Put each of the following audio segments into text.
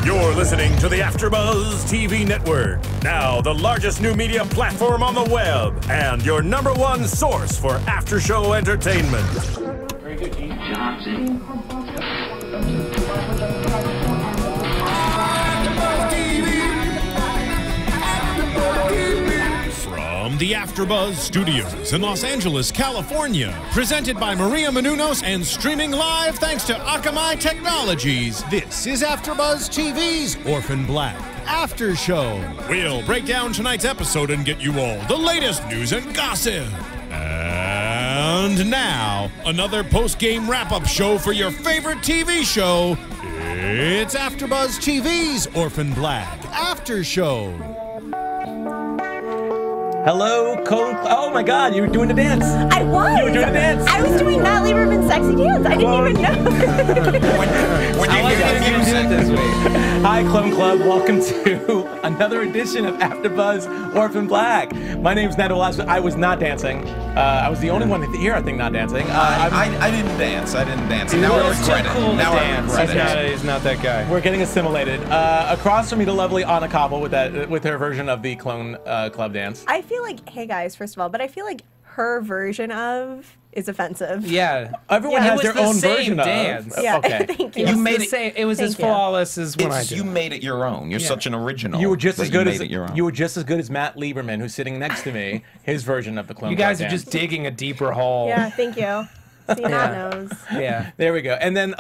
You're listening to the AFTERBUZZ TV Network, now the largest new media platform on the web, and your #1 source for after-show entertainment. Very good, Gene Johnson. From the AFTERBUZZ Studios in Los Angeles, California, presented by Maria Menounos and streaming live thanks to Akamai Technologies, this is AFTERBUZZ TV's Orphan Black After Show. We'll break down tonight's episode and get you all the latest news and gossip. And now, another post-game wrap-up show for your favorite TV show. It's AFTERBUZZ TV's Orphan Black After Show. Hello, oh my God, you were doing a dance. I was. You were doing a dance. I was doing Matt Lieberman's sexy dance. I didn't even know. when you hear the music this week. Hi, Clone Club. Welcome to another edition of AFTERBUZZ Orphan Black. My name's Nando Velasquez. I was not dancing. I was the only one here, I think, not dancing. I didn't dance. I didn't dance. Now I regret it. Now I regret it. He's not that guy. We're getting assimilated. Across from me, the lovely Anna Koppel with her version of the Clone Club dance. I feel like, hey guys, first of all, but I feel like her version of is offensive. Yeah, everyone has their own version dance. of. Yeah, okay. thank you. You made it. It was as flawless as when I did. You made it your own. You're such an original. You were just as good as you were just as good as Matt Lieberman, who's sitting next to me. His version of the Clone. You guys Club are dance. just digging a deeper hole. Yeah, thank you. See, Matt knows. Yeah. There we go. And then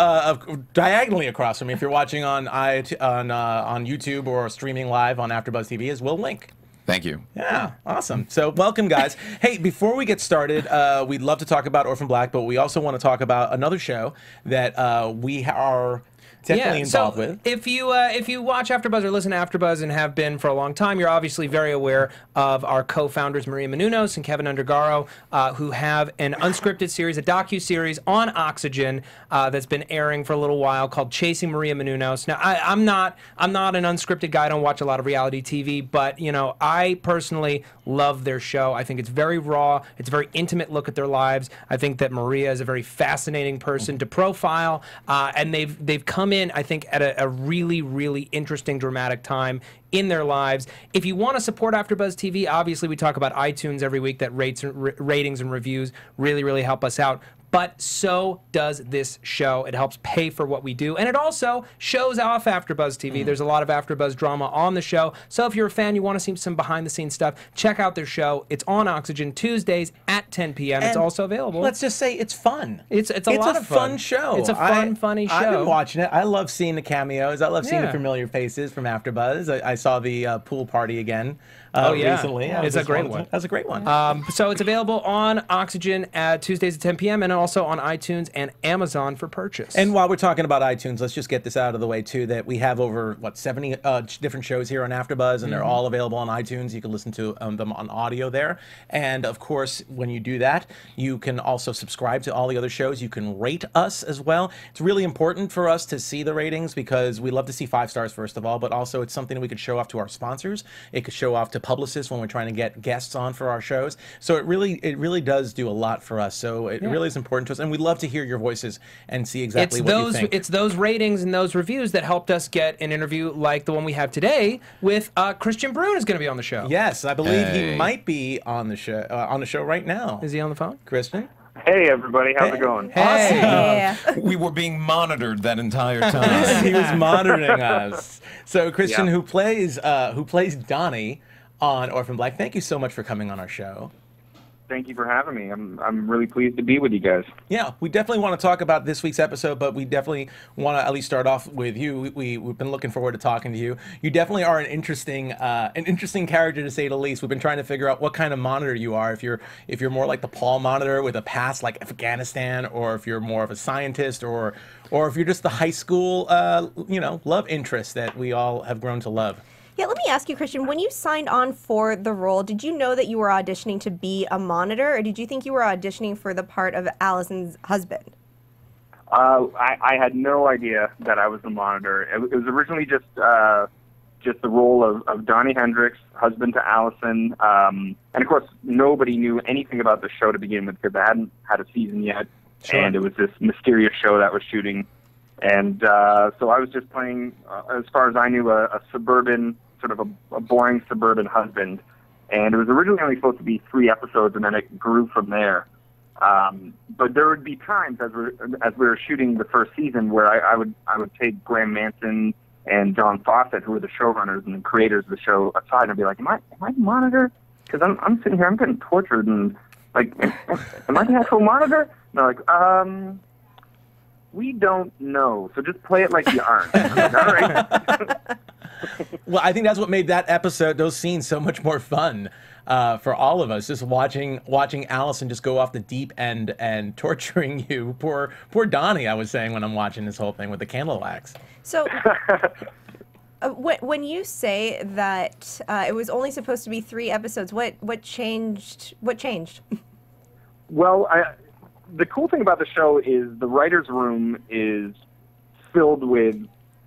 diagonally across from me, if you're watching on YouTube or streaming live on AFTERBUZZ TV, is Will Link. Thank you. Yeah, awesome. So welcome, guys. Hey, before we get started, we'd love to talk about Orphan Black, but we also want to talk about another show that we are definitely involved with. If you watch AFTERBUZZ or listen to AFTERBUZZ and have been for a long time, you're obviously very aware of our co-founders Maria Menounos and Kevin Undergaro, who have an unscripted series, a docu-series on Oxygen that's been airing for a little while called Chasing Maria Menounos. Now, I'm not an unscripted guy. I don't watch a lot of reality TV, but you know, I personally love their show. I think it's very raw. It's a very intimate look at their lives. I think that Maria is a very fascinating person to profile, and they've come in, I think, at a really, really interesting, dramatic time in their lives. If you want to support AFTERBUZZ TV, obviously we talk about iTunes every week. That ratings and reviews really, really help us out. But so does this show. It helps pay for what we do. And it also shows off AFTERBUZZ TV. There's a lot of AFTERBUZZ drama on the show. So if you're a fan, you want to see some behind-the-scenes stuff, check out their show. It's on Oxygen Tuesdays at 10 p.m. It's also available. Let's just say it's fun. It's a lot of fun show. It's a fun, funny show. I've been watching it. I love seeing the cameos. I love seeing the familiar faces from AFTERBUZZ. I saw the pool party again recently. It's a great one. That's a great one. So it's available on Oxygen at Tuesdays at 10 p.m. and also on iTunes and Amazon for purchase. And while we're talking about iTunes, let's just get this out of the way too, that we have over, 70 different shows here on AFTERBUZZ, and they're all available on iTunes. You can listen to them on audio there. And of course, when you do that, you can also subscribe to all the other shows. You can rate us as well. It's really important for us to see the ratings because we love to see 5 stars, first of all, but also it's something that we could show off to our sponsors. It could show off to publicists when we're trying to get guests on for our shows. So it really does do a lot for us. So it really is important to us. And we love to hear your voices and see exactly what you think. It's those ratings and those reviews that helped us get an interview like the one we have today with Christian Bruun is going to be on the show. Yes, I believe he might be on the show right now. Is he on the phone? Christian? Hey everybody, how's it going? Hey. Awesome. We were being monitored that entire time. He was monitoring us. So Christian, who plays Donnie on Orphan Black, thank you so much for coming on our show. Thank you for having me. I'm really pleased to be with you guys. Yeah, we definitely want to talk about this week's episode, but we definitely want to at least start off with you. We've been looking forward to talking to you. You definitely are an interesting character, to say the least. We've been trying to figure out what kind of monitor you are. If you're more like the Paul monitor with a past like Afghanistan, or if you're more of a scientist, or if you're just the high school love interest that we all have grown to love. Yeah, let me ask you, Christian, when you signed on for the role, did you know that you were auditioning to be a monitor, or did you think you were auditioning for the part of Allison's husband? I had no idea that I was the monitor. It was originally just the role of Donnie Hendrix, husband to Allison. And of course, nobody knew anything about the show to begin with because I hadn't had a season yet. Sure. And it was this mysterious show that was shooting And so I was just playing, as far as I knew, a suburban, sort of a boring suburban husband. And it was originally only supposed to be 3 episodes, and then it grew from there. But there would be times as we were shooting the first season where I would take Graham Manson and John Fawcett, who were the showrunners and the creators of the show, aside and be like, "Am I the monitor? Because I'm sitting here, I'm getting tortured, and like, am I the actual monitor?" And they're like, "We don't know, so just play it like you aren't." I'm like, "All right." Well, I think that's what made that episode, those scenes, so much more fun for all of us. Just watching Allison just go off the deep end and torturing you. Poor Donnie, I was saying when I'm watching this whole thing with the candle wax. So, when you say that it was only supposed to be 3 episodes, what changed? What changed? Well, the cool thing about the show is the writer's room is filled with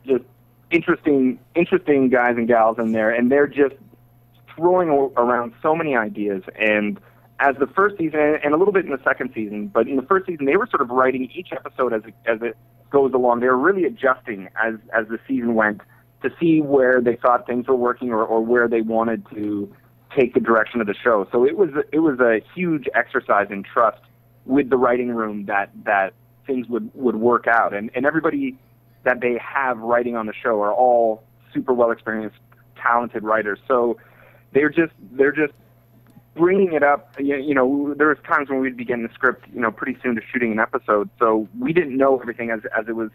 just interesting guys and gals in there, and they're just throwing around so many ideas. And as the first season, and a little bit in the second season, but in the first season, they were sort of writing each episode as it goes along. They were really adjusting as the season went to see where they thought things were working or where they wanted to take the direction of the show. So it was a huge exercise in trust with the writing room that things would work out. And everybody that they have writing on the show are all super well experienced, talented writers. So they're just bringing it up. You know, there was times when we'd be getting the script, you know, pretty soon to shooting an episode. So we didn't know everything as it was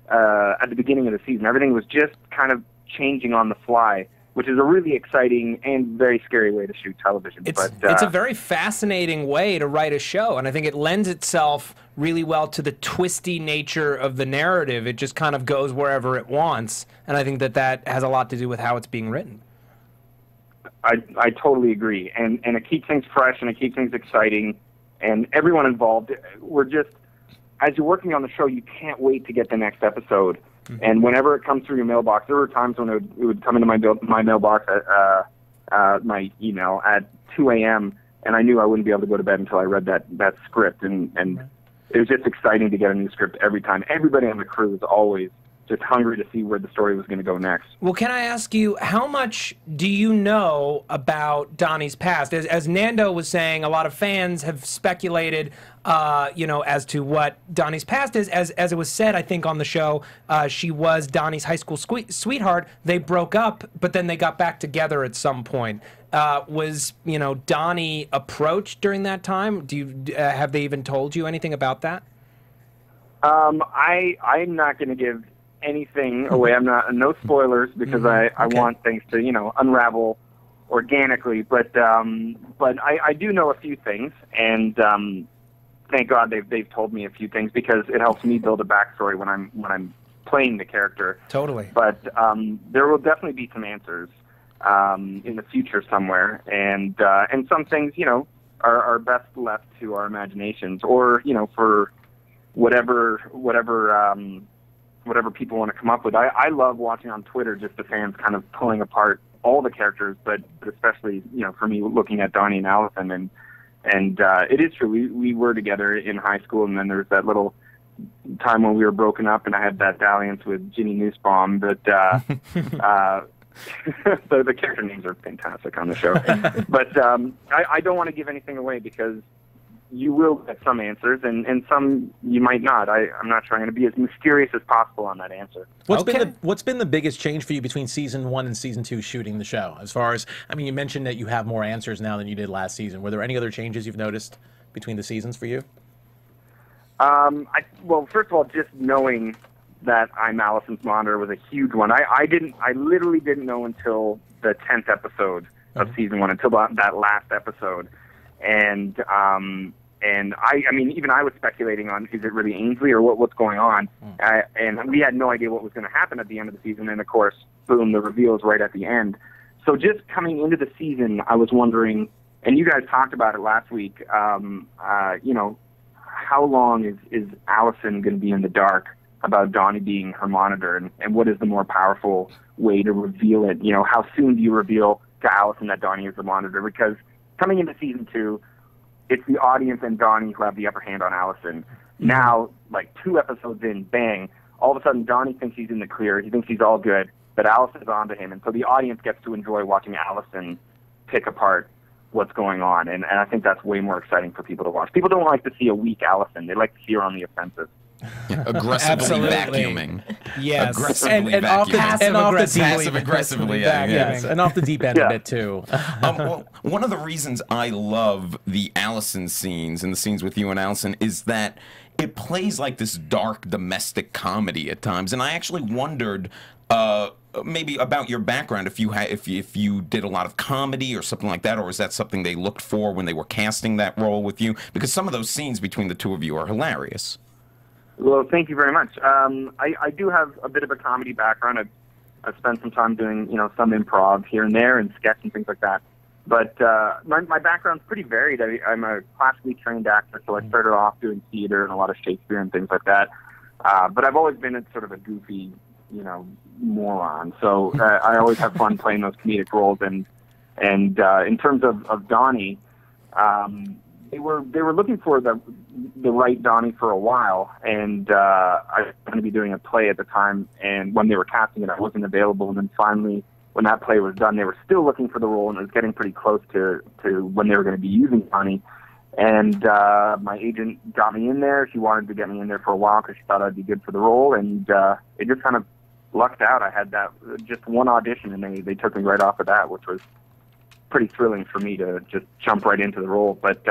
at the beginning of the season. Everything was just kind of changing on the fly, which is a really exciting and very scary way to shoot television. It's a very fascinating way to write a show, and I think it lends itself really well to the twisty nature of the narrative. It just kind of goes wherever it wants, and I think that has a lot to do with how it's being written. I totally agree, and it keeps things fresh, and it keeps things exciting, and everyone involved, we're just, as you're working on the show, you can't wait to get the next episode. Mm-hmm. And whenever it comes through your mailbox, there were times when it would come into my mailbox at my email at 2 a.m., and I knew I wouldn't be able to go to bed until I read that script, and it was just exciting to get a new script every time. Everybody on the crew was always just hungry to see where the story was going to go next. Well, can I ask you, how much do you know about Donnie's past? As Nando was saying, a lot of fans have speculated, you know, as to what Donnie's past is. As it was said, I think, on the show, she was Donnie's high school sweetheart. They broke up, but then they got back together at some point. Was, you know, Donnie approached during that time? Have they even told you anything about that? I'm not going to give anything away. I'm no spoilers, because I want things to, you know, unravel organically. But I do know a few things, and thank God they've told me a few things, because it helps me build a backstory when I'm playing the character. Totally. But there will definitely be some answers in the future somewhere, and some things, you know, are best left to our imaginations, or, you know, for whatever people want to come up with. I love watching on Twitter just the fans kind of pulling apart all the characters, but especially, you know, for me, looking at Donnie and Allison, and it is true. We were together in high school, and then there was that little time when we were broken up, and I had that dalliance with Ginny Nussbaum. But the character names are fantastic on the show. But I don't want to give anything away, because you will get some answers, and some you might not. I'm not trying to be as mysterious as possible on that answer. What's been the biggest change for you between season 1 and season 2 shooting the show? As far as, I mean, you mentioned that you have more answers now than you did last season. Were there any other changes you've noticed between the seasons for you? Well, first of all, just knowing that I'm Allison's monitor was a huge one. I literally didn't know until the 10th episode of season 1, until that last episode. And I mean, even I was speculating on, is it really Ainsley or what's going on? And we had no idea what was going to happen at the end of the season. And of course, boom, the reveal is right at the end. So just coming into the season, I was wondering, and you guys talked about it last week, you know, how long is Allison going to be in the dark about Donnie being her monitor, and what is the more powerful way to reveal it? You know, how soon do you reveal to Allison that Donnie is the monitor? Because coming into season 2, it's the audience and Donnie who have the upper hand on Allison. Now, like 2 episodes in, bang, all of a sudden Donnie thinks he's in the clear. He thinks he's all good, but Allison's onto him, and so the audience gets to enjoy watching Allison pick apart what's going on, and I think that's way more exciting for people to watch. People don't like to see a weak Allison. They like to see her on the offensive. Aggressively vacuuming. Yes. Aggressively and off the, vacuuming. and off the Passive aggressively, yes, and off the deep end a bit too. Well, one of the reasons I love the Allison scenes and the scenes with you and Allison is that it plays like this dark domestic comedy at times, and I actually wondered maybe about your background, if you did a lot of comedy or something like that, or is that something they looked for when they were casting that role with you? Because some of those scenes between the two of you are hilarious. Well, thank you very much. I do have a bit of a comedy background. I've spent some time doing, some improv here and there and sketch and things like that. But my background's pretty varied. I'm a classically trained actor, so I started off doing theater and a lot of Shakespeare and things like that. But I've always been sort of a goofy, moron. So I always have fun playing those comedic roles. And in terms of Donnie, they were looking for the right Donnie for a while, and I was going to be doing a play at the time, and when they were casting it, I wasn't available, and then finally, when that play was done, they were still looking for the role, and it was getting pretty close to when they were going to be using Donnie, and my agent got me in there. She wanted to get me in there for a while because she thought I'd be good for the role, and it just kind of lucked out. I had that just one audition, and they took me right off of that, which was pretty thrilling for me to just jump right into the role. But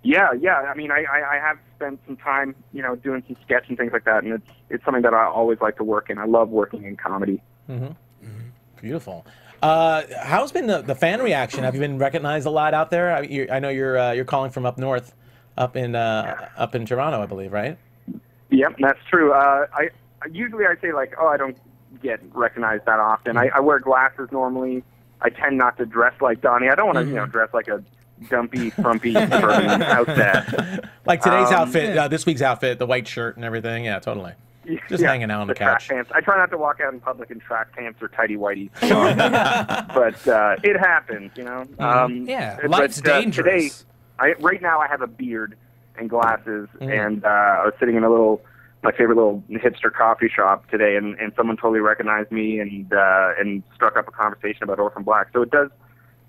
yeah. I mean, I have spent some time, doing some sketch and things like that, and it's something that I always like to work in. I love working in comedy. Mm-hmm. Mm-hmm. Beautiful. How's been the fan reaction? Have you been recognized a lot out there? I know you're calling from up north, up in Toronto, I believe, right? Yep, that's true. I usually say like, I don't get recognized that often. I wear glasses normally. I tend not to dress like Donnie. I don't want to, dress like a dumpy, frumpy suburban house dad. Like today's outfit, this week's outfit, the white shirt and everything. Yeah, totally. Just hanging out on the couch. Track pants. I try not to walk out in public in track pants or tighty whities. But it happens, life's dangerous. Today, right now I have a beard and glasses, and I was sitting in my favorite little hipster coffee shop today, and someone totally recognized me and struck up a conversation about Orphan Black. So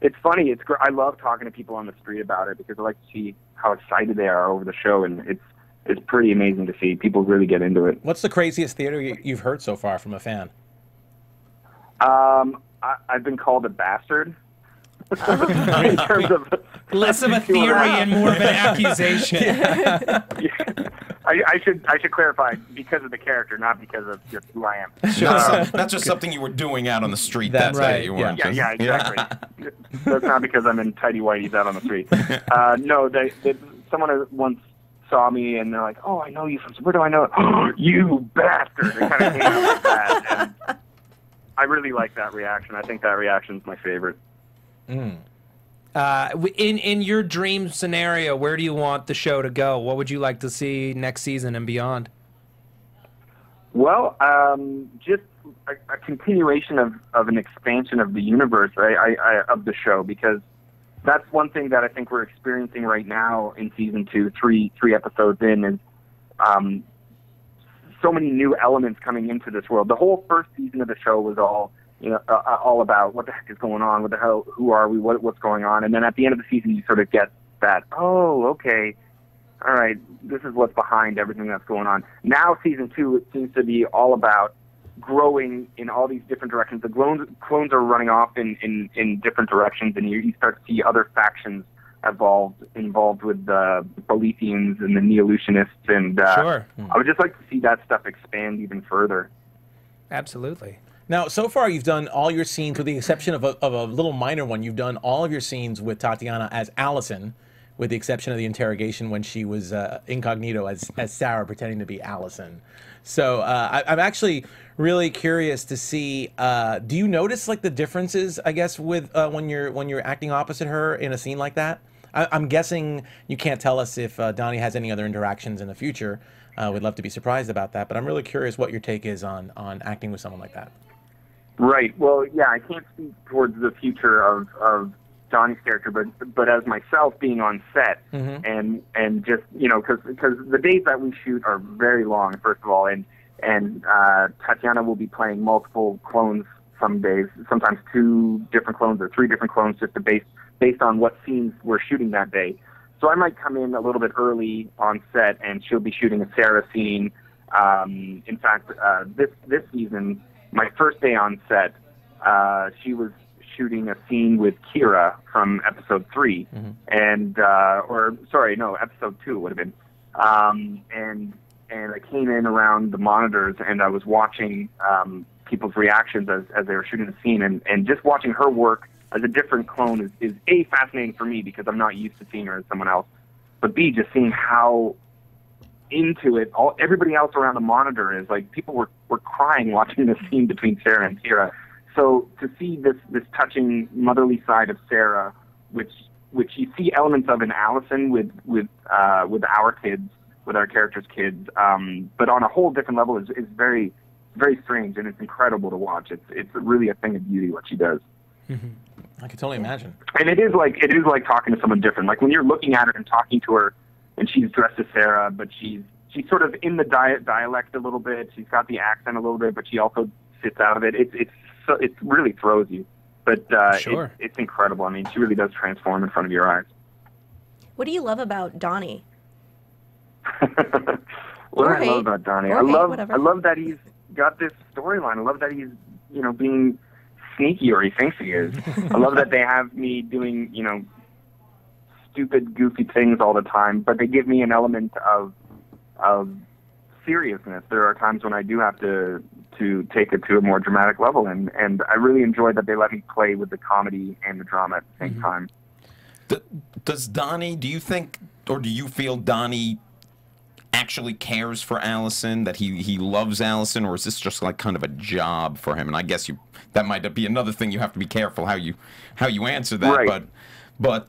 it's funny. I love talking to people on the street about it because I like to see how excited they are over the show, and it's pretty amazing to see people really get into it. What's the craziest theater you've heard so far from a fan? I've been called a bastard. In terms of less of a theory and more of an accusation. I should clarify, because of the character, not because of just who I am. Sure. That's just something you were doing out on the street that day. You weren't yeah, exactly. So it's not because I'm in tighty whities out on the street. No, someone once saw me and they're like, "Oh, I know you from where do I know it?" "Oh, you bastard!" They kind of came out like that, and I really like that reaction. I think that reaction is my favorite. In your dream scenario, where do you want the show to go? What would you like to see next season and beyond? Well, just a continuation of an expansion of the universe, of the show, because that's one thing that I think we're experiencing right now in season 2, three episodes in, is so many new elements coming into this world. The whole first season of the show was all about what the heck is going on, who are we, what's going on, and then at the end of the season you sort of get that, oh, okay, all right, this is what's behind everything that's going on. Now season 2, it seems to be all about growing in all these different directions. The clones are running off in different directions, and you start to see other factions involved with the Proletheans and the Neolutionists, and sure. I would just like to see that stuff expand even further. Absolutely. Now, so far you've done all your scenes, with the exception of a little minor one. You've done all of your scenes with Tatiana as Allison, with the exception of the interrogation when she was incognito as Sarah, pretending to be Allison. So I'm actually really curious to see. Do you notice like the differences, I guess, with when you're acting opposite her in a scene like that? I'm guessing you can't tell us if Donnie has any other interactions in the future. We'd love to be surprised about that, but I'm really curious what your take is on acting with someone like that. Right. Well, yeah, I can't speak towards the future of Donnie's character, but as myself being on set, and just, because the days that we shoot are very long, first of all, and and Tatiana will be playing multiple clones some days, sometimes 2 different clones or 3 different clones, just based on what scenes we're shooting that day. So I might come in a little bit early on set, and she'll be shooting a Sarah scene. In fact, this season, my first day on set, she was shooting a scene with Kira from episode 3, and episode 2 would have been. And I came in around the monitors, and I was watching people's reactions as they were shooting the scene, and just watching her work as a different clone is A, fascinating for me because I'm not used to seeing her as someone else, but B, just seeing how into it everybody else around the monitor is. Like, people were crying watching the scene between Sarah and Kira. So to see this touching motherly side of Sarah, which you see elements of in Allison with our kids, with our characters' kids, but on a whole different level, is very, very strange, and it's incredible to watch. It's really a thing of beauty what she does. I can totally imagine. And it is like talking to someone different. Like when you're looking at her and talking to her, and she's dressed as Sarah, but she's sort of in the dialect a little bit. She's got the accent a little bit, but she also sits out of it. It really throws you. But Sure. It's incredible. I mean, she really does transform in front of your eyes. What do you love about Donnie? What do I love about Donnie? I love that he's got this storyline. I love that he's, being sneaky, or he thinks he is. I love that they have me doing, stupid, goofy things all the time, but they give me an element of seriousness. There are times when I do have to take it to a more dramatic level, and I really enjoy that they let me play with the comedy and the drama at the same time. Does Donnie, do you think, or do you feel Donnie actually cares for Allison, that he loves Allison, or is this just like kind of a job for him? And I guess that might be another thing you have to be careful how you answer that. Right. But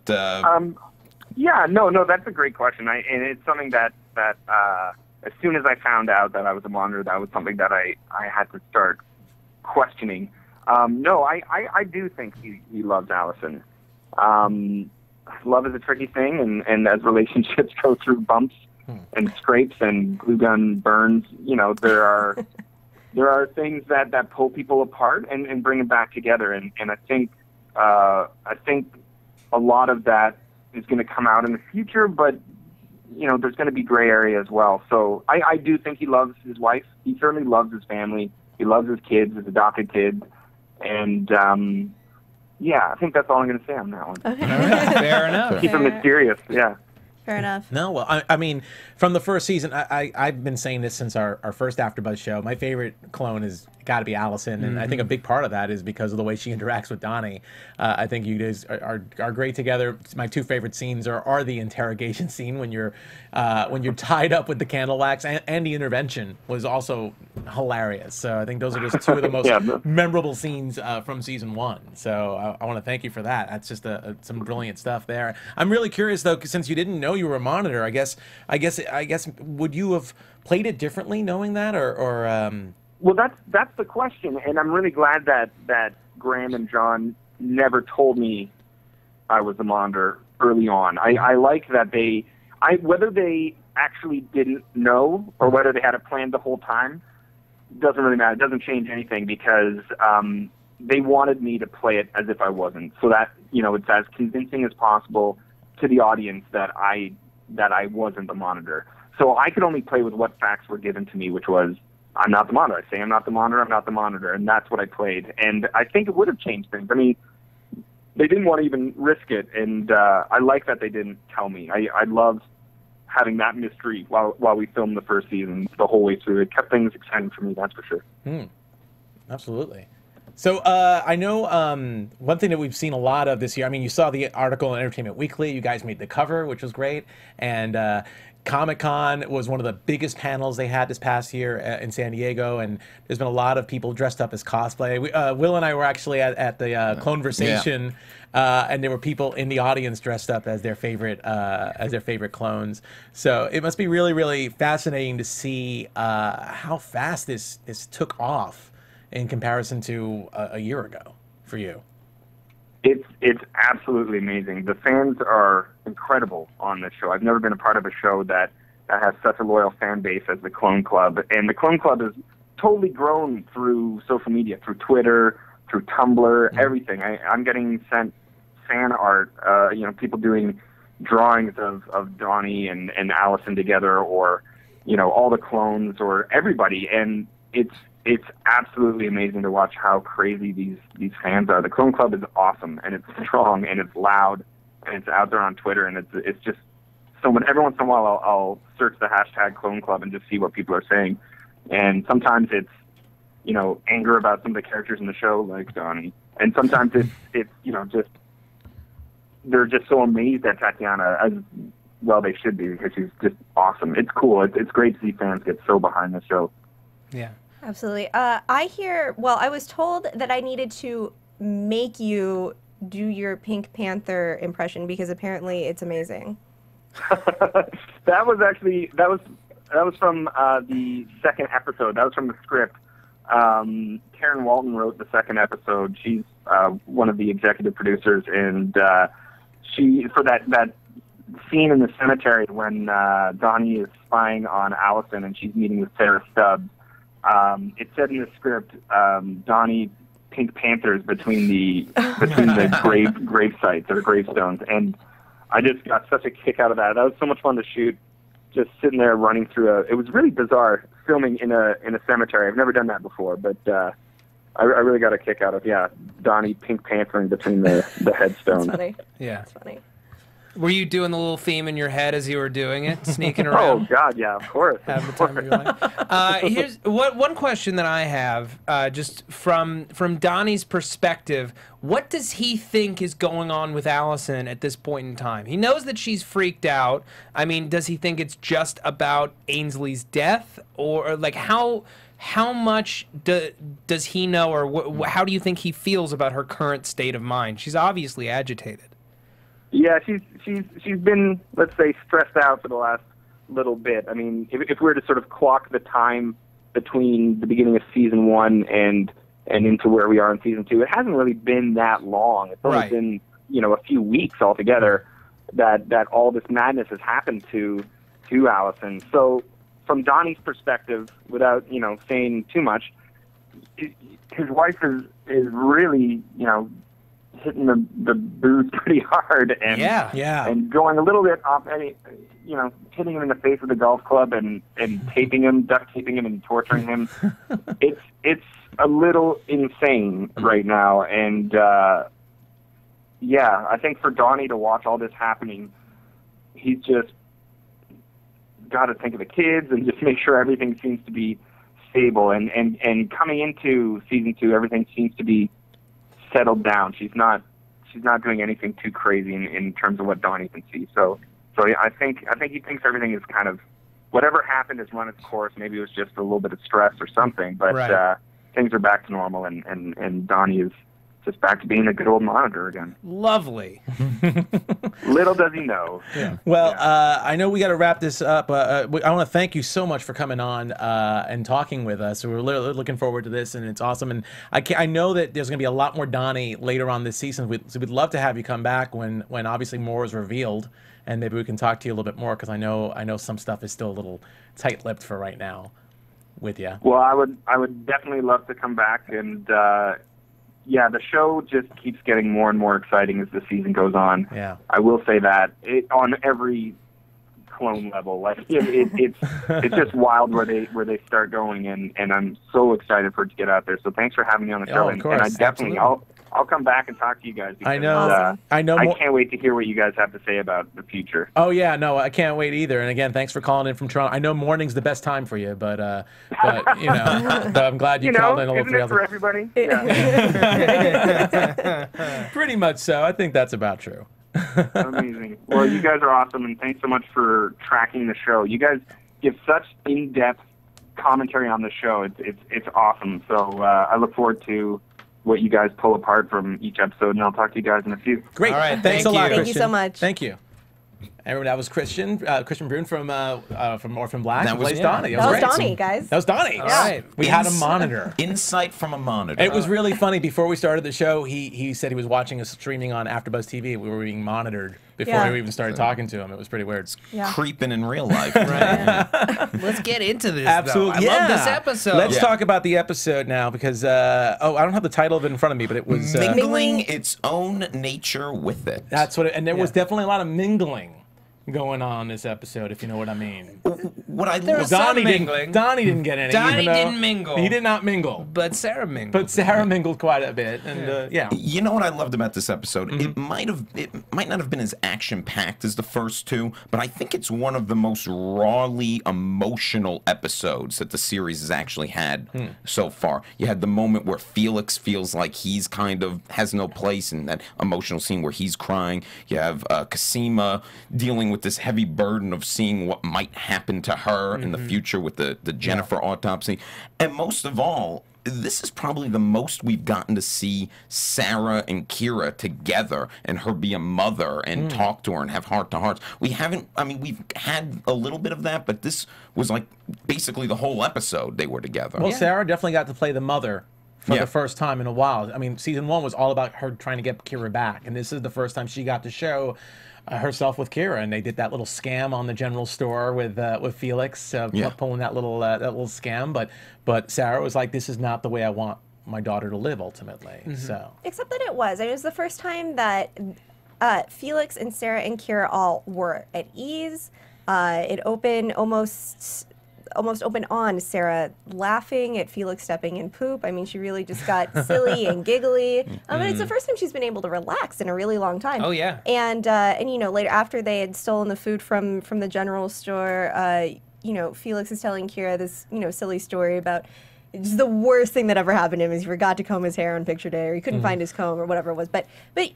yeah, no, that's a great question. And it's something that as soon as I found out that I was a monitor, that was something that I had to start questioning. No, I do think he loves Allison. Love is a tricky thing, and as relationships go through bumps and scrapes and glue gun burns, there are things that pull people apart and bring them back together. And I think a lot of that is going to come out in the future, but there's going to be gray area as well. So I do think he loves his wife. He certainly loves his family. He loves his kids, his adopted kids, and yeah, I think that's all I'm going to say on that one. Okay. All right, fair enough. Keep it mysterious, yeah. Fair enough. No, well, I mean, from the first season, I've been saying this since our first AfterBuzz show. My favorite clone has got to be Allison, and I think a big part of that is because of the way she interacts with Donnie. I think you guys are great together. My 2 favorite scenes are the interrogation scene when you're tied up with the candle wax, and the intervention was also hilarious. So I think those are just 2 of the most memorable scemes from season 1. So I want to thank you for that. That's just some brilliant stuff there. I'm really curious though, since you didn't know you were a monitor, I guess would you have played it differently knowing that, or Well, that's the question, and I'm really glad that Graham and John never told me I was a monitor early on. I like that whether they actually didn't know or whether they had it planned the whole time, doesn't really matter. It doesn't change anything because they wanted me to play it as if I wasn't, so that it's as convincing as possible to the audience that I wasn't the monitor. So I could only play with what facts were given to me, which was, I'm not the monitor. I say I'm not the monitor, I'm not the monitor, and that's what I played. And I think it would have changed things. I mean, they didn't want to even risk it, and I like that they didn't tell me. I loved having that mystery while we filmed the first season the whole way through. It kept things exciting for me, that's for sure. Absolutely. So I know one thing that we've seen a lot of this year, I mean, you saw the article in Entertainment Weekly. You guys made the cover, which was great. And Comic-Con was one of the biggest panels they had this past year in San Diego. And there's been a lot of people dressed up as cosplay. Will and I were actually at the Cloneversation, and there were people in the audience dressed up as their favorite clones. So it must be really, really fascinating to see how fast this took off in comparison to a year ago for you. It's absolutely amazing. The fans are incredible on this show. I've never been a part of a show that that has such a loyal fan base as the Clone Club. And the Clone Club has totally grown through social media, through Twitter, through Tumblr, everything. I'm getting sent fan art, people doing drawings of Donnie and Allison together, or, all the clones or everybody. And it's absolutely amazing to watch how crazy these fans are. The Clone Club is awesome, and it's strong, and it's loud, and it's out there on Twitter, and it's just so much. Every once in a while, I'll search the hashtag Clone Club and just see what people are saying. And sometimes it's, anger about some of the characters in the show, like Donnie. And sometimes it's just, they're just so amazed at Tatiana, as well they should be, because she's just awesome. It's cool. It's great to see fans get so behind the show. Yeah. Absolutely. I was told that I needed to make you do your Pink Panther impression because apparently it's amazing. That was from the second episode. That was from the script. Karen Walton wrote the second episode. She's one of the executive producers, and she, for that scene in the cemetery when Donnie is spying on Allison and she's meeting with Sarah Stubbs, it said in the script, Donnie Pink Panthers between the grave sites or gravestones, and I just got such a kick out of that. That was so much fun to shoot, just sitting there running through it was really bizarre filming in a cemetery. I've never done that before, but I really got a kick out of Donnie Pink Panthering between the headstones. That's funny. Yeah. That's funny. Were you doing the little theme in your head as you were doing it, sneaking around? Oh God, yeah, of course. Having the time of your life. Here's one question that I have, just from Donnie's perspective. What does he think is going on with Allison at this point in time? He knows that she's freaked out. I mean, does he think it's just about Ainsley's death, or like how much does he know, or how do you think he feels about her current state of mind? She's obviously agitated. Yeah, she's been, let's say, stressed out for the last little bit. I mean, if we were to sort of clock the time between the beginning of season 1 and into where we are in season 2, it hasn't really been that long. It's only been, a few weeks altogether that all this madness has happened to Allison. So from Donnie's perspective, without, saying too much, his wife is really, hitting the booze pretty hard and and going a little bit off, hitting him in the face with the golf club and taping him, duct taping him, and torturing him. It's a little insane right now, and I think for Donnie to watch all this happening, he's just got to think of the kids and just make sure everything seems to be stable. And coming into season 2, everything seems to be settled down. She's not doing anything too crazy in terms of what Donnie can see. So I think he thinks everything is kind of, whatever happened has run its course. Maybe it was just a little bit of stress or something, but things are back to normal, and Donnie is just back to being a good old monitor again. Lovely. Little does he know. Yeah. Well, I know we got to wrap this up. I want to thank you so much for coming on and talking with us. We're literally looking forward to this, and it's awesome. And I know that there's going to be a lot more Donnie later on this season. So we'd love to have you come back when obviously more is revealed, and maybe we can talk to you a little bit more, because I know some stuff is still a little tight-lipped for right now with you. Well, I would definitely love to come back, and the show just keeps getting more and more exciting as the season goes on. Yeah, I will say that on every clone level, like it's just wild where they start going, and I'm so excited for it to get out there. So thanks for having me on the show, of course. And I definitely I'll come back and talk to you guys. Because, I know. I can't wait to hear what you guys have to say about the future. Oh yeah, no, I can't wait either. And again, thanks for calling in from Toronto. I know morning's the best time for you, but but I'm glad you called in a little bit for everybody. Yeah. Pretty much so. I think that's about true. Amazing. Well, you guys are awesome, and thanks so much for tracking the show. You guys give such in-depth commentary on the show. It's awesome. So I look forward to what you guys pull apart from each episode, and I'll talk to you guys in a few. Great. All right. Thanks a lot, Thank Kristian. you so much. Thank you. Everyone, that was Christian Bruun from Orphan Black. That was Donnie. That was great. Donnie, guys. That was Donnie. All right. We had a monitor. Insight from a monitor. It was really funny. Before we started the show, he said he was watching us streaming on AfterBuzz TV. We were being monitored before Yeah. we even started talking to him. It was pretty weird. Yeah. Creeping in real life. Let's get into this. Absolutely. Though. I love this episode. Let's talk about the episode now because, I don't have the title of it in front of me, but it was... Mingling its own nature with it. That's what and there was definitely a lot of mingling going on this episode, if you know what I mean. What I There was some mingling. Donnie didn't get any. Donnie even though didn't mingle. He did not mingle. But Sarah mingled. But Sarah mingled quite a bit, and yeah. You know what I loved about this episode? It might not have been as action packed as the first two, but I think it's one of the most rawly emotional episodes that the series has actually had so far. You had the moment where Felix feels like he's kind of has no place in that emotional scene where he's crying. You have Cosima dealing with this heavy burden of seeing what might happen to her in the future with the Jennifer autopsy. And most of all, this is probably the most we've gotten to see Sarah and Kira together and her be a mother and talk to her and have heart-to-hearts. We haven't, I mean, we've had a little bit of that, but this was like basically the whole episode they were together. Well, Sarah definitely got to play the mother for the first time in a while. I mean, season 1 was all about her trying to get Kira back, and this is the first time she got to show herself with Kira, and they did that little scam on the general store with Felix, pulling that little scam. But Sarah was like, "This is not the way I want my daughter to live." Ultimately, so Except that it was. It was the first time that Felix and Sarah and Kira all were at ease. It opened almost open on Sarah laughing at Felix stepping in poop. I mean, she really just got silly and giggly. But it's the first time she's been able to relax in a really long time. Oh yeah. And you know, later after they had stolen the food from the general store, you know, Felix is telling Kira this, you know, silly story about just the worst thing that ever happened to him is he forgot to comb his hair on picture day, or he couldn't find his comb, or whatever it was. But they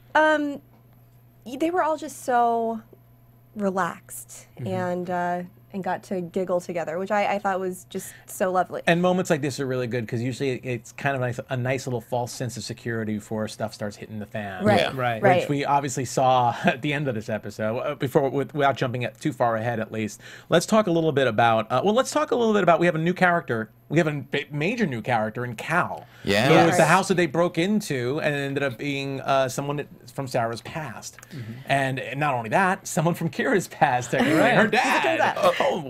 were all just so relaxed and got to giggle together, which I thought was just so lovely. And moments like this are really good because usually it's kind of a nice little false sense of security before stuff starts hitting the fan. Right, right. Which we obviously saw at the end of this episode. Without jumping too far ahead, at least, let's talk a little bit about. We have a new character. We have a major new character in Cal. Yeah. Who was the house that they broke into and ended up being someone from Sarah's past. And not only that, someone from Kira's past. Her dad.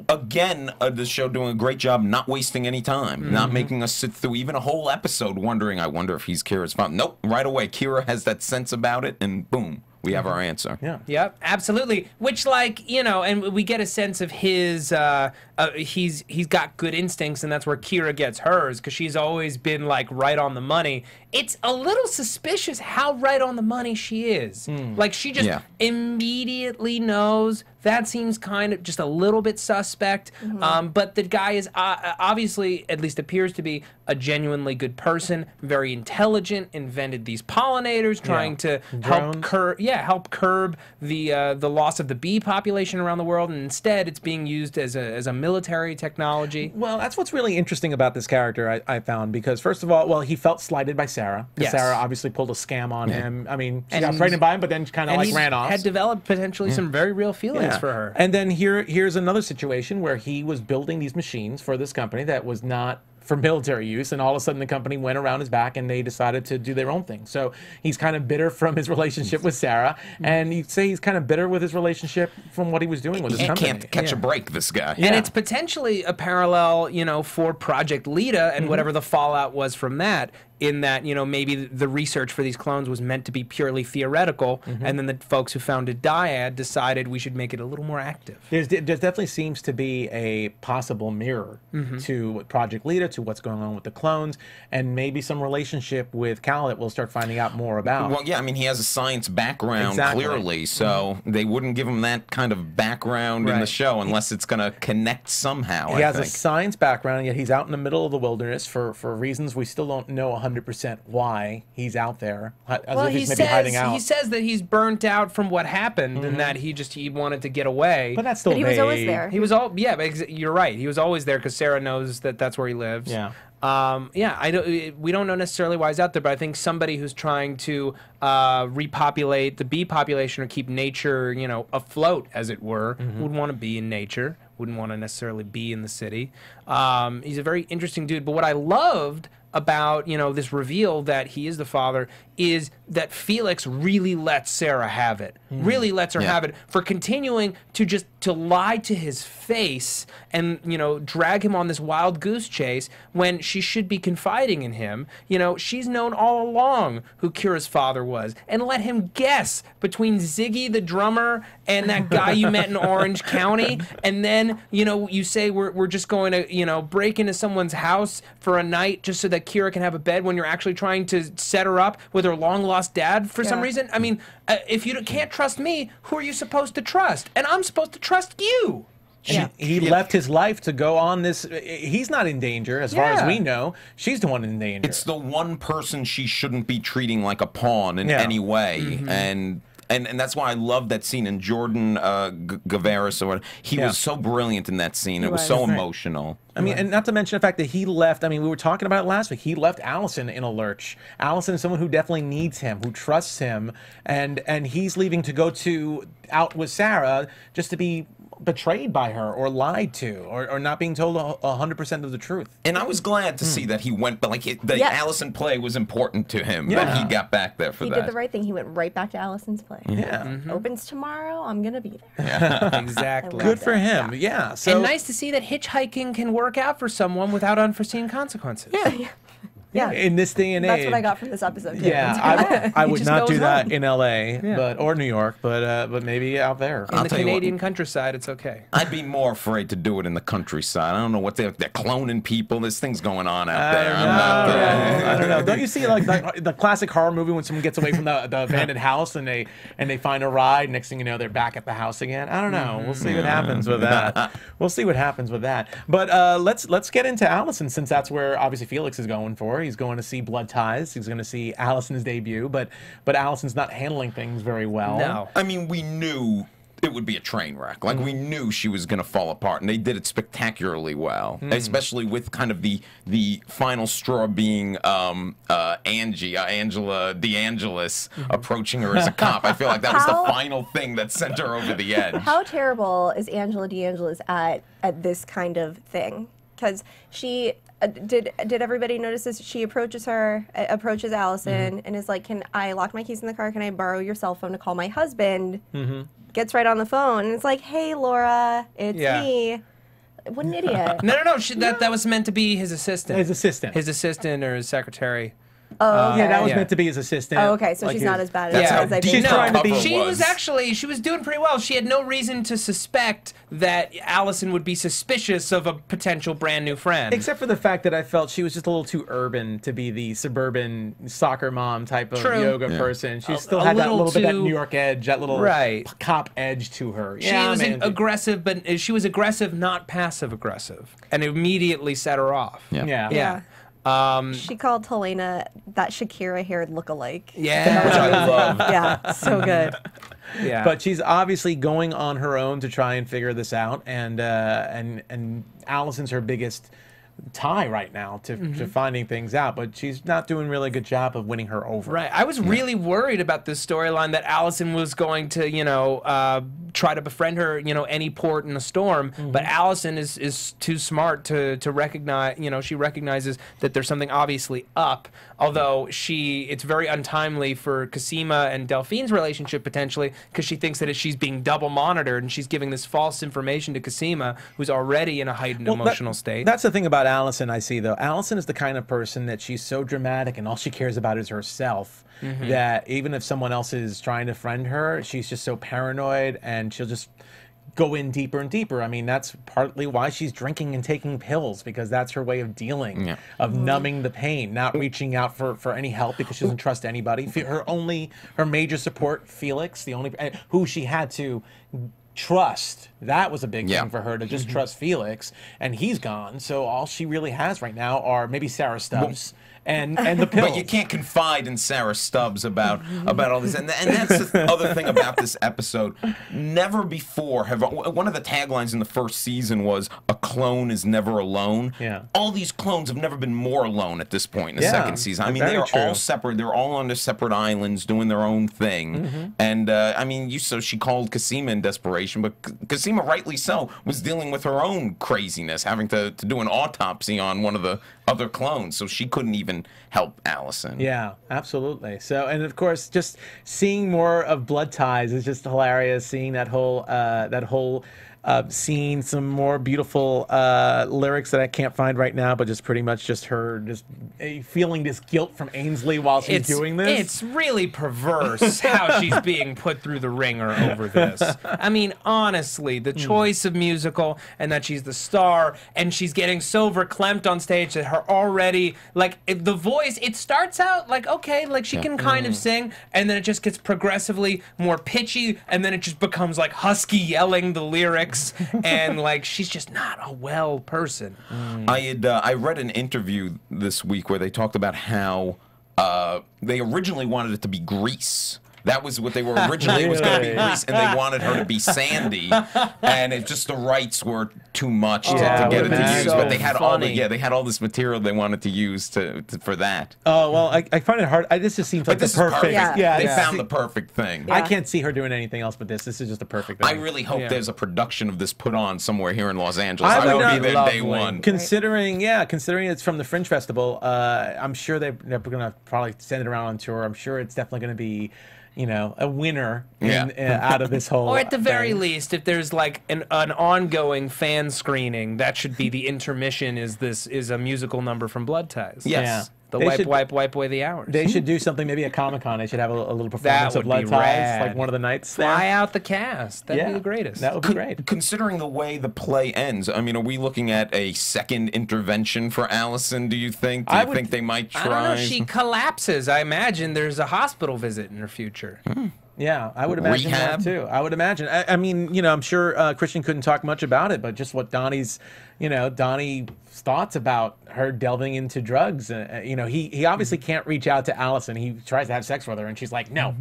Again, the show doing a great job not wasting any time, not making us sit through even a whole episode wondering, I wonder if he's Kira's father. Nope, right away. Kira has that sense about it, and boom, we have our answer. Yeah. Yep, absolutely. Which, like, you know, and we get a sense of his, he's got good instincts, and that's where Kira gets hers, because she's always been, like, right on the money. It's a little suspicious how right on the money she is. Like, she just immediately knows. That seems kind of just a little bit suspect. But the guy is obviously, at least appears to be, a genuinely good person, very intelligent, invented these pollinators, trying to help curb the loss of the bee population around the world, and instead it's being used as a military technology. Well, that's what's really interesting about this character, I found, because first of all, well, he felt slighted by Sarah. Yes. Sarah obviously pulled a scam on him. I mean, she got pregnant by him, but then kind of like ran off. Had developed potentially some very real feelings for her. And then here's another situation where he was building these machines for this company that was not for military use, and all of a sudden the company went around his back and they decided to do their own thing. So he's kind of bitter from his relationship with Sarah, and you'd say he's kind of bitter with his relationship from what he was doing with his company. He can't catch a break, this guy. And it's potentially a parallel, you know, for Project Lita and whatever the fallout was from that, in that, you know, maybe the research for these clones was meant to be purely theoretical, and then the folks who founded Dyad decided we should make it a little more active. There definitely seems to be a possible mirror to Project Lita, to what's going on with the clones, and maybe some relationship with Cal that we'll start finding out more about. Well, yeah, I mean, he has a science background, clearly, so they wouldn't give him that kind of background in the show unless it's going to connect somehow, He has a science background, yet he's out in the middle of the wilderness for reasons we still don't know 100% why he's out there. Well, he says that he's burnt out from what happened and that he wanted to get away. But that's still he was always there. He was you're right. He was always there because Sarah knows that that's where he lives. Yeah. We don't know necessarily why he's out there, but I think somebody who's trying to repopulate the bee population or keep nature, you know, afloat, as it were, would want to be in nature, wouldn't want to necessarily be in the city. He's a very interesting dude. But what I loved about, you know, this reveal that he is the father is that Felix really lets Sarah have it. Really lets her have it for continuing to lie to his face and, you know, drag him on this wild goose chase when she should be confiding in him. You know, she's known all along who Kira's father was and let him guess between Ziggy the drummer and that guy you met in Orange County. And then, you know, you say we're just going to, you know, break into someone's house for a night just so that Kira can have a bed when you're actually trying to set her up with her long-lost dad for some reason. I mean, if you can't trust me, who are you supposed to trust? And I'm supposed to trust you. He left his life to go on this. He's not in danger, as far as we know. She's the one in danger. It's the one person she shouldn't be treating like a pawn in any way. And that's why I love that scene. And Jordan Gavaris, or whatever, he was so brilliant in that scene. It was so emotional. I mean, and not to mention the fact that he left. I mean, we were talking about it last week. He left Allison in a lurch. Allison is someone who definitely needs him, who trusts him, and he's leaving to go out with Sarah just to be betrayed by her or lied to or not being told 100% of the truth. And I was glad to see that he went, but like the Allison play was important to him, that he got back there for that. He did the right thing. He went right back to Allison's play. Opens tomorrow, I'm going to be there. Exactly. Good for him. Yeah. So, and nice to see that hitchhiking can work out for someone without unforeseen consequences. Yeah. In this day and age. That's what I got from this episode, too. Yeah, I would not do that home. in L.A. or New York, but maybe out there. In the Canadian countryside, it's okay. I'd be more afraid to do it in the countryside. I don't know what they're cloning people. There's things going on out there. I don't know. Don't you see like the classic horror movie when someone gets away from the abandoned house and they find a ride? Next thing you know, they're back at the house again. I don't know. We'll see what happens with that. We'll see what happens with that. But let's get into Allison, since that's where obviously Felix is going for. He's going to see Blood Ties. He's going to see Allison's debut, but Allison's not handling things very well. No. I mean, we knew it would be a train wreck. Like, we knew she was going to fall apart, and they did it spectacularly well, especially with kind of the final straw being Angela DeAngelis approaching her as a cop. I feel like that was the final thing that sent her over the edge. How terrible is Angela DeAngelis at this kind of thing? Because she... Did everybody notice this? She approaches Allison and is like, "Can I lock my keys in the car? Can I borrow your cell phone to call my husband?" Gets right on the phone and it's like, "Hey, Laura, it's me." What an idiot! No. That was meant to be his assistant. His assistant. His assistant or his secretary. Oh, okay. That was meant to be his assistant. Oh, okay, so she's not as bad as I think. She's trying to be. She was doing pretty well. She had no reason to suspect that Allison would be suspicious of a potential brand new friend. Except for the fact that I felt she was just a little too urban to be the suburban soccer mom type of yoga person. She still had that little bit that New York edge, that little cop edge to her. She was aggressive, but she was aggressive, not passive aggressive, and it immediately set her off. Yeah. She called Helena that Shakira-haired lookalike. Yeah. Which I love. Yeah, so good. Yeah. But she's obviously going on her own to try and figure this out, and Allison's her biggest tie right now to finding things out, but she's not doing a really good job of winning her over. Right. I was really worried about this storyline that Allison was going to, try to befriend her, any port in a storm, but Allison is too smart to recognize, she recognizes that there's something obviously up, although it's very untimely for Cosima and Delphine's relationship potentially, because she thinks that she's being double monitored and she's giving this false information to Cosima, who's already in a heightened emotional state. That's the thing about Allison I see, though. Allison is the kind of person that she's so dramatic and all she cares about is herself, that even if someone else is trying to friend her, she's just so paranoid and she'll just go in deeper and deeper. I mean, that's partly why she's drinking and taking pills, because that's her way of dealing, of numbing the pain, not reaching out for any help because she doesn't trust anybody. Her major support, Felix, who she had to trust. That was a big thing for her, to just trust Felix, and he's gone. So all she really has right now are maybe Sarah Stubbs and the pills. But you can't confide in Sarah Stubbs about all this, and that's the other thing about this episode. Never before one of the taglines in the first season was "A clone is never alone." Yeah. All these clones have never been more alone at this point in the second season. I mean, they are all separate. They're all on their separate islands doing their own thing. And I mean, so she called Cosima in desperation, but Cosima, rightly so, was dealing with her own craziness, having to do an autopsy on one of the other clones, so she couldn't even help Allison. Yeah, absolutely. So, and of course, just seeing more of Blood Ties is just hilarious. Seeing that whole scene, some more beautiful lyrics that I can't find right now, but just pretty much just her just feeling this guilt from Ainsley while she's doing this. It's really perverse how she's being put through the ringer over this. I mean, honestly, the choice of musical and that she's the star and she's getting so verklempt on stage that her already, like, the voice, it starts out like, okay, like she can kind of sing, and then it just gets progressively more pitchy, and then it just becomes like husky yelling the lyrics. And like she's just not a well person. I read an interview this week where they talked about how they originally wanted it to be Grease. That was what they were originally. It was going to be Grease, and they wanted her to be Sandy, and it just the rights were too much to get it to use. So but they had funny. they had all this material they wanted to use for that. Oh well, I find it hard. This just seems like But this the is perfect. perfect. Yeah. They found the perfect thing. Yeah. I can't see her doing anything else but this. This is just a perfect thing. I really hope there's a production of this put on somewhere here in Los Angeles. I I would will be not- there day lovely. one. Considering it's from the Fringe Festival, I'm sure they're going to probably send it around on tour. I'm sure it's definitely going to be, a winner out of this whole. Or at the very thing. least, if there's like an ongoing fan screening, that should be the intermission. Is a musical number from Blood Ties? Yes. The They should- wipe away the hours. They should do something, maybe at Comic-Con. They should have a little performance would of Blood be Ties, rad. like one of the nights. Fly there. out the cast. That'd be the greatest. That would be great. Considering the way the play ends, I mean, are we looking at a second intervention for Allison, do you think? Do you think they might try? I don't know. She collapses. I imagine there's a hospital visit in her future. Yeah, I would imagine Rehab? that too. I would imagine. I mean, I'm sure Kristian couldn't talk much about it, but just what Donnie's thoughts about her delving into drugs. He obviously can't reach out to Allison. He tries to have sex with her, and she's like, no,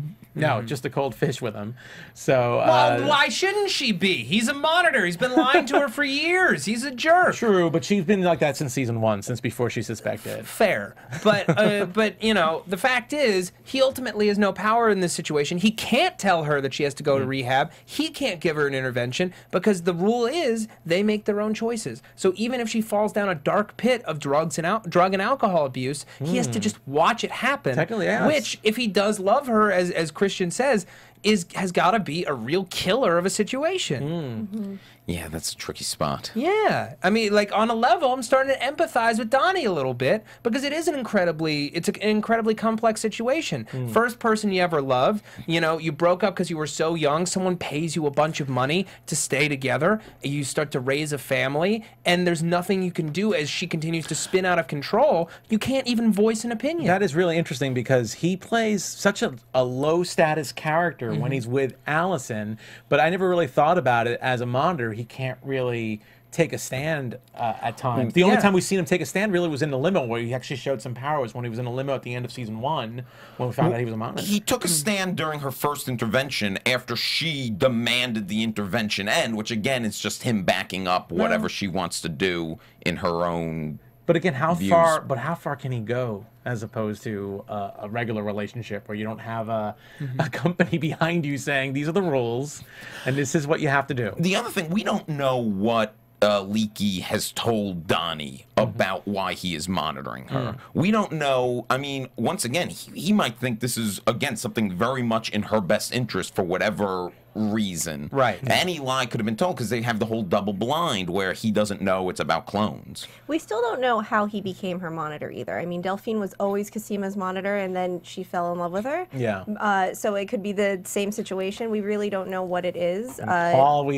just a cold fish with him. So, Well, why shouldn't she be? He's a monitor. He's been lying to her for years. He's a jerk. true, but she's been like that since season 1, since before she suspected. Fair, but the fact is, he ultimately has no power in this situation. He can't tell her that she has to go to rehab. He can't give her an intervention because the rule is they make their own choices. So even if she falls down a dark pit of drug and alcohol abuse, he has to just watch it happen. Technically, yes. Which, if he does love her, as Kristian says, has got to be a real killer of a situation. Yeah, that's a tricky spot. Yeah, I mean, like on a level, I'm starting to empathize with Donnie a little bit because it's an incredibly complex situation. First person you ever loved, you broke up because you were so young. Someone pays you a bunch of money to stay together. You start to raise a family, and there's nothing you can do as she continues to spin out of control. You can't even voice an opinion. That is really interesting because he plays such a low status character when he's with Allison, but I never really thought about it as a monitor. He can't really take a stand at times. The only time we've seen him take a stand really was in the limo, where he actually showed some power, was when he was in the limo at the end of season 1, when we found out he was a monitor. He took a stand during her first intervention after she demanded the intervention end, which again is just him backing up whatever she wants to do in her own. But again, how views. far can he go as opposed to a regular relationship where you don't have a company behind you saying these are the rules and this is what you have to do? The other thing, we don't know what Leakey has told Donnie about why he is monitoring her. We don't know. I mean, once again, he might think this is, again, something very much in her best interest for whatever reason. Right. Any lie could have been told because they have the whole double blind where he doesn't know it's about clones. We still don't know how he became her monitor either. I mean, Delphine was always Cosima's monitor, and then she fell in love with her. Yeah. So it could be the same situation. We really don't know what it is. Paul,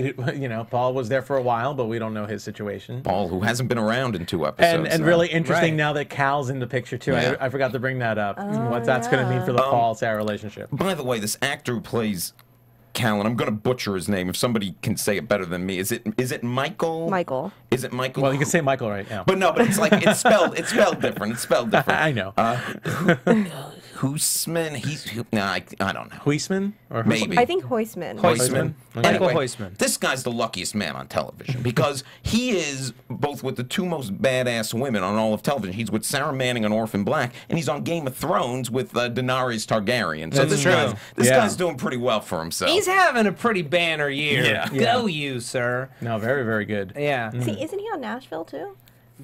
Paul was there for a while, but we don't know his situation. Paul, who hasn't been around in 2 episodes. And really interesting Right. now that Cal's in the picture too. Yeah. I forgot to bring that up. What that's going to mean for the Paul-Sarah relationship. By the way, this actor who plays Cal, and I'm going to butcher his name if somebody can say it better than me. Is it Michael? Michael. Is it Michael? Well, you can say Michael right now. But no, but it's like it's spelled different. It's spelled different. I know. Huisman. I don't know. Huisman? Or Maybe. I think Hoisman. Huisman. Okay. Michael Anyway, Huisman. this guy's the luckiest man on television because he is both with the 2 most badass women on all of television. He's with Sarah Manning on Orphan Black, and he's on Game of Thrones with Daenerys Targaryen. So That's this true. guy's doing pretty well for himself. He's having a pretty banner year. Yeah. Go you, sir. No, very, very good. Yeah. See, isn't he on Nashville too?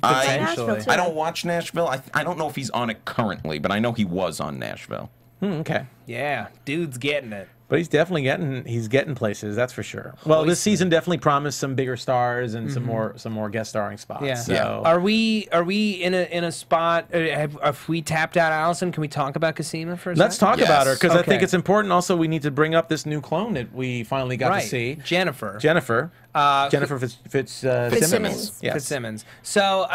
Potentially. too. I don't watch Nashville. I don't know if he's on it currently, but I know he was on Nashville. Okay. Yeah, dude's getting it. But he's definitely getting places, that's for sure. Well, this season definitely promised some bigger stars and some more guest starring spots. Yeah. So. Are we in a spot? If we tapped out Allison, can we talk about Cosima for a Let's second? talk about her, because I think Okay. it's important. Also, we need to bring up this new clone that we finally got to see. Jennifer. Jennifer Fitzsimmons. Yes. Fitzsimmons. So,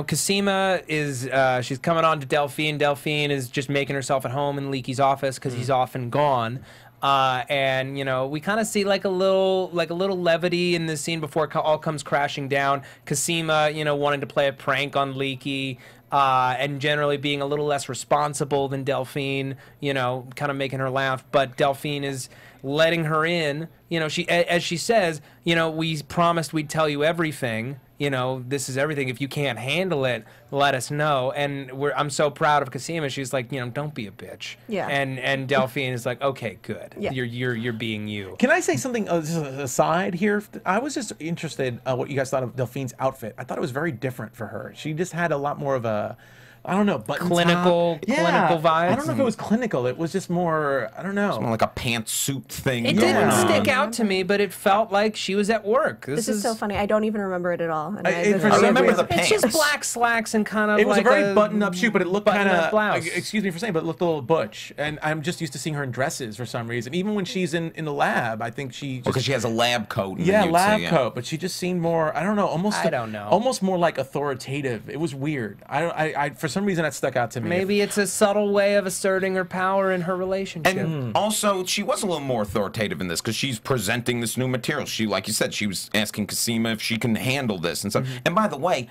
Cosima is she's coming on to Delphine. Delphine is just making herself at home in Leaky's office because he's off and gone. And we kind of see like a little levity in this scene before it all comes crashing down. Cosima, wanting to play a prank on Leaky. And generally being a little less responsible than Delphine, kind of making her laugh. But Delphine is letting her in. As she says, we promised we'd tell you everything. This is everything. If you can't handle it, let us know. And I'm so proud of Cosima. She's like, don't be a bitch. Yeah. And Delphine is like, okay, good. Yeah. You're being you. Can I say something just aside here? I was just interested what you guys thought of Delphine's outfit. I thought it was very different for her. She just had a lot more of a, I don't know, button clinical vibes. I don't know if it was clinical. It was just more, I don't know. It's more like a pantsuit thing. It going didn't on. stick out to me, but it felt like she was at work. This is so funny. I don't even remember it at all. And I remember the It's pants. just black slacks and kind of It was like a very button-up shoe, but it looked kind button-up of, blouse. excuse me for saying, but it looked a little butch. And I'm just used to seeing her in dresses for some reason. Even when she's in the lab, I think she just... Because she has a lab coat. and Yeah, you'd lab say, coat, but she just seemed more, I don't know, almost more like authoritative. It was weird. I for some reason that stuck out to me. Maybe it's a subtle way of asserting her power in her relationship. And also, she was a little more authoritative in this because she's presenting this new material. She, like you said, she was asking Cosima if she can handle this and stuff. And by the way,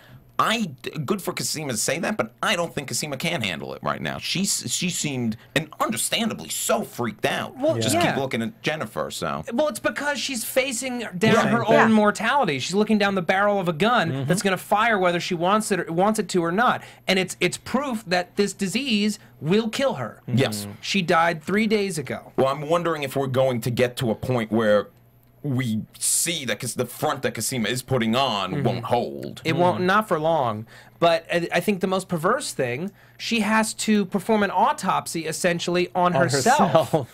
good for Cosima to say that, but I don't think Cosima can handle it right now. She seemed, and understandably, so freaked out. Well, just yeah. keep looking at Jennifer. So Well, it's because she's facing down her own mortality. She's looking down the barrel of a gun that's going to fire whether she wants it to or not. And it's proof that this disease will kill her. Yes. She died 3 days ago. Well, I'm wondering if we're going to get to a point where we see that the front that Cosima is putting on won't hold. It won't, not for long. But I think the most perverse thing, she has to perform an autopsy essentially on herself.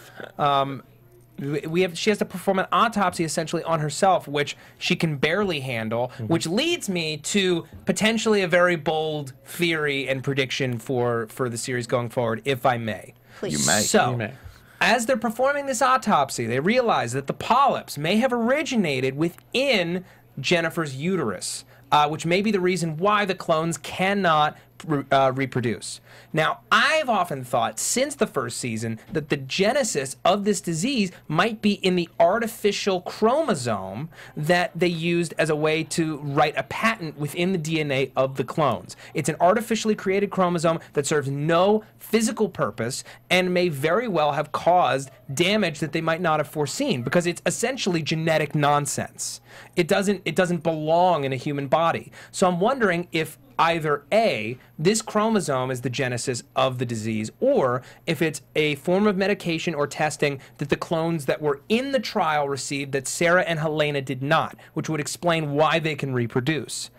She has to perform an autopsy essentially on herself, which she can barely handle, which leads me to potentially a very bold theory and prediction for the series going forward, if I may. Please. You may. So, You may. as they're performing this autopsy, they realize that the polyps may have originated within Jennifer's uterus, which may be the reason why the clones cannot reproduce. Now, I've often thought since the first season that the genesis of this disease might be in the artificial chromosome that they used as a way to write a patent within the DNA of the clones. It's an artificially created chromosome that serves no physical purpose and may very well have caused damage that they might not have foreseen because it's essentially genetic nonsense. It doesn't belong in a human body. So I'm wondering if either A, this chromosome is the genesis of the disease, or if it's a form of medication or testing that the clones that were in the trial received that Sarah and Helena did not, which would explain why they can reproduce.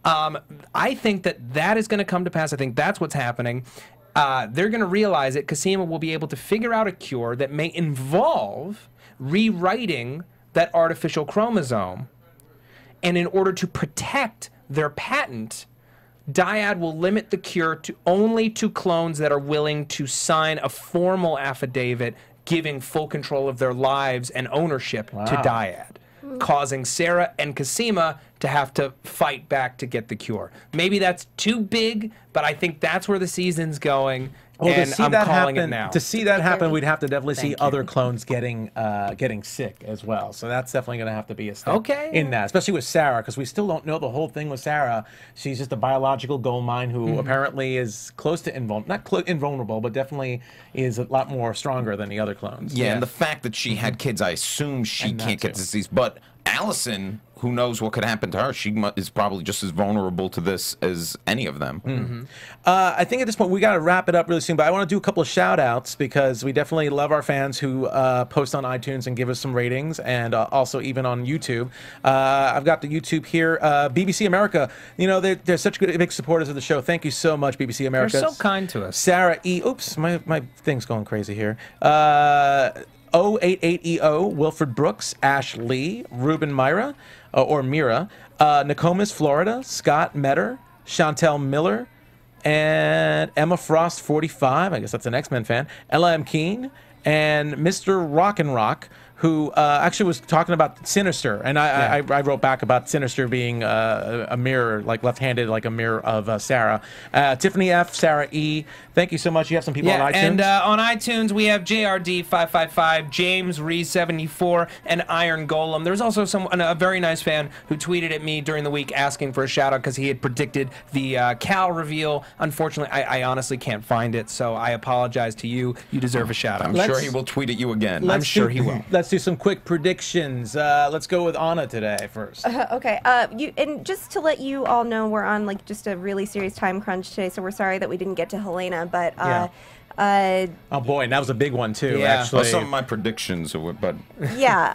I think that is going to come to pass. I think that's what's happening. They're going to realize that Cosima will be able to figure out a cure that may involve rewriting that artificial chromosome. And in order to protect their patent, Dyad will limit the cure only to clones that are willing to sign a formal affidavit giving full control of their lives and ownership to Dyad, causing Sarah and Cosima to have to fight back to get the cure. Maybe that's too big, but I think that's where the season's going. Well, and I'm calling it now. To see that happen, we'd have to definitely see other clones getting sick as well. So that's definitely going to have to be a step in that, especially with Sarah, because we still don't know the whole thing with Sarah. She's just a biological gold mine who apparently is close to invulnerable, but definitely is a lot more stronger than the other clones. Yeah, and the fact that she had kids, I assume she can't get disease. But Allison, who knows what could happen to her? She is probably just as vulnerable to this as any of them. I think at this point we got to wrap it up really soon, but I want to do a couple of shout outs because we definitely love our fans who post on iTunes and give us some ratings, and also even on YouTube. I've got the YouTube here. BBC America, you know, they're such good, big supporters of the show. Thank you so much, BBC America. They're so kind to us. Sarah E. Oops, my thing's going crazy here. 088EO, Wilfred Brooks, Ash Lee, Ruben Myra, or Mira, Nokomis, Florida, Scott Metter, Chantel Miller, and Emma Frost 45, I guess that's an X-Men fan, Ella M. Keen, and Mr. Rock and Rock, who actually was talking about Sinister, and I wrote back about Sinister being a mirror, like left-handed, like a mirror of Sarah. Tiffany F, Sarah E, thank you so much. You have some people on iTunes? And on iTunes, we have JRD555, James Ree74, and Iron Golem. There's also a very nice fan who tweeted at me during the week asking for a shout-out because he had predicted the Cal reveal. Unfortunately, I honestly can't find it, so I apologize to you. You deserve a shout-out. I'm sure he will tweet at you again. I'm sure he will. Let's do some quick predictions. Let's go with Anna today first. Okay. And just to let you all know, we're on like just a really serious time crunch today, so we're sorry that we didn't get to Helena, but oh boy, and that was a big one too. Yeah. Actually, Well, some of my predictions, but yeah.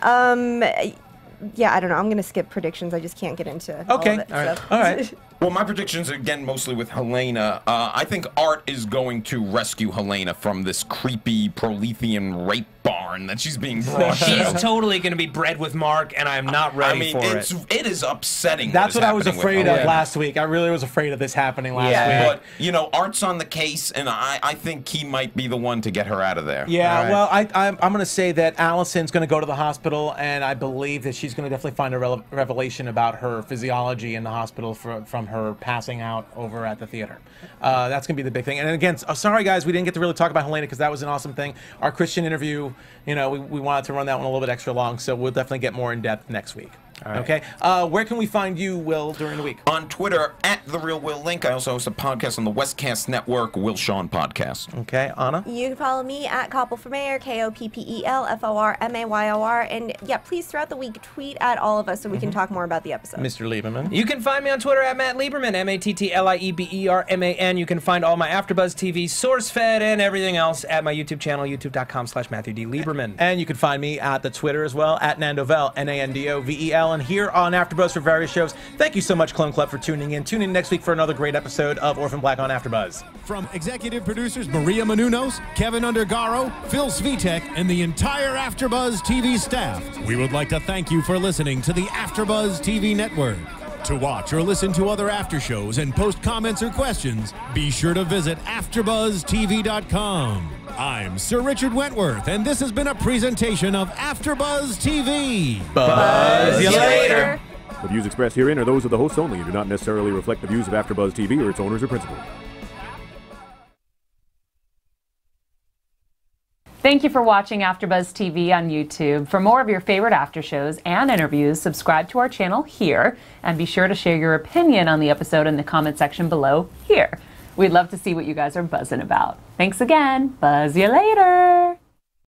Yeah, I don't know. I'm gonna skip predictions. I just can't get into all of it. All right. Well, my predictions, again, mostly with Helena. I think Art is going to rescue Helena from this creepy Prolethean rape barn that she's being brought to. She's totally going to be bred with Mark, and I am not ready for it. It is upsetting. That's what I was afraid of Helena. last week. I really was afraid of this happening last week. But, you know, Art's on the case, and I think he might be the one to get her out of there. Yeah, well, I'm going to say that Allison's going to go to the hospital, and I believe that she's going to definitely find a revelation about her physiology in the hospital from her passing out over at the theater. That's going to be the big thing. And again, sorry guys, we didn't get to really talk about Helena because that was an awesome thing. Our Christian interview, you know, we wanted to run that one a little bit extra long, so we'll definitely get more in depth next week. Okay. Where can we find you, Will, during the week? On Twitter, @TheRealWillLink. I also host a podcast on the Westcast Network, Will Sean Podcast. Okay, Anna? You can follow me at Koppel for Mayor, KOPPELFORMAYOR. And yeah, please throughout the week tweet at all of us so we can talk more about the episode. Mr. Lieberman. You can find me on Twitter at Matt Lieberman, MATTLIEBERMAN. You can find all my AfterBuzz TV, SourceFed, and everything else at my YouTube channel, youtube.com/MatthewDLieberman. And you can find me at the Twitter as well, at Nandovel, NANDOVEL. And here on AfterBuzz for various shows. Thank you so much, Clone Club, for tuning in. Tune in next week for another great episode of Orphan Black on AfterBuzz. From executive producers Maria Menounos, Kevin Undergaro, Phil Svitek, and the entire AfterBuzz TV staff, we would like to thank you for listening to the AfterBuzz TV network. To watch or listen to other after shows and post comments or questions, be sure to visit AfterBuzzTV.com. I'm Sir Richard Wentworth, and this has been a presentation of AfterBuzz TV. Buzz you later. The views expressed herein are those of the hosts only and do not necessarily reflect the views of AfterBuzz TV or its owners or principals. Thank you for watching AfterBuzz TV on YouTube. For more of your favorite after shows and interviews, subscribe to our channel here, and be sure to share your opinion on the episode in the comment section below here. We'd love to see what you guys are buzzing about. Thanks again. Buzz you later.